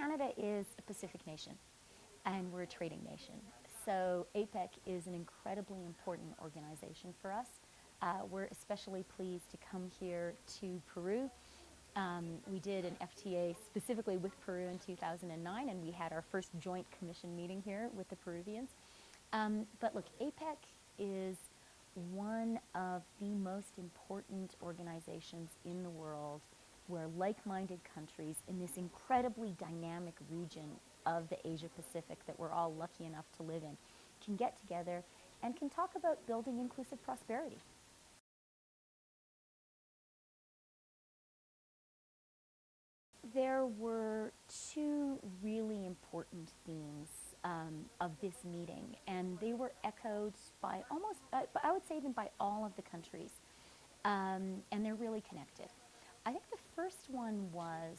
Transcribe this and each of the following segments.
Canada is a Pacific nation, and we're a trading nation. So APEC is an incredibly important organization for us. We're especially pleased to come here to Peru. We did an FTA specifically with Peru in 2009, and we had our first joint commission meeting here with the Peruvians. But look, APEC is one of the most important organizations in the world where like-minded countries in this incredibly dynamic region of the Asia-Pacific that we're all lucky enough to live in can get together and can talk about building inclusive prosperity. There were two really important themes of this meeting, and they were echoed by almost, I would say even by all of the countries, and they're really connected. I think the first one was,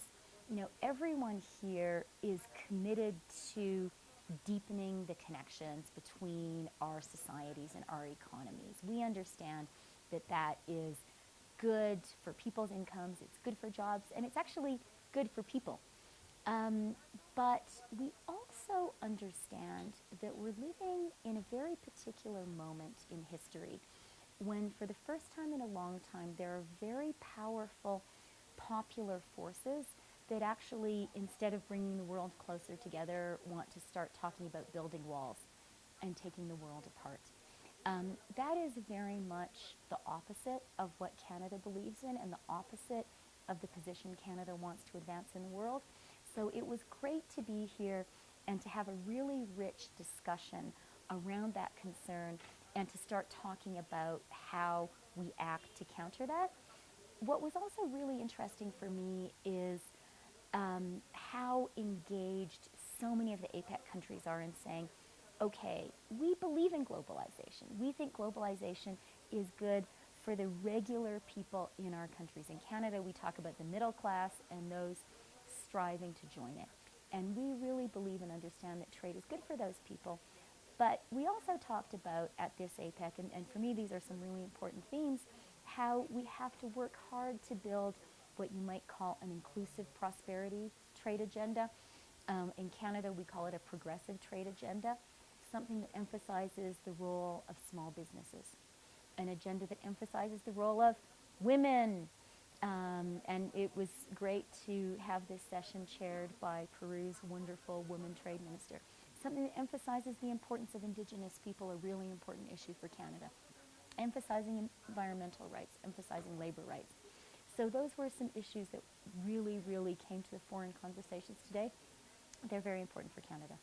everyone here is committed to deepening the connections between our societies and our economies. We understand that that is good for people's incomes, it's good for jobs, and it's actually good for people. But we also understand that we're living in a very particular moment in history when, for the first time in a long time, there are very powerful popular forces that actually, instead of bringing the world closer together, want to start talking about building walls and taking the world apart. That is very much the opposite of what Canada believes in and the opposite of the position Canada wants to advance in the world. So it was great to be here and to have a really rich discussion around that concern and to start talking about how we act to counter that. What was also really interesting for me is how engaged so many of the APEC countries are in saying, okay, we believe in globalization. We think globalization is good for the regular people in our countries. In Canada, we talk about the middle class and those striving to join it. And we really believe and understand that trade is good for those people. But we also talked about at this APEC, and for me these are some really important themes, how we have to work hard to build what you might call an inclusive prosperity trade agenda. In Canada, we call it a progressive trade agenda, something that emphasizes the role of small businesses, an agenda that emphasizes the role of women. And it was great to have this session chaired by Peru's wonderful woman trade minister. Something that emphasizes the importance of Indigenous people, a really important issue for Canada. Emphasizing environmental rights, emphasizing labor rights. So those were some issues that really, really came to the fore in conversations today. They're very important for Canada.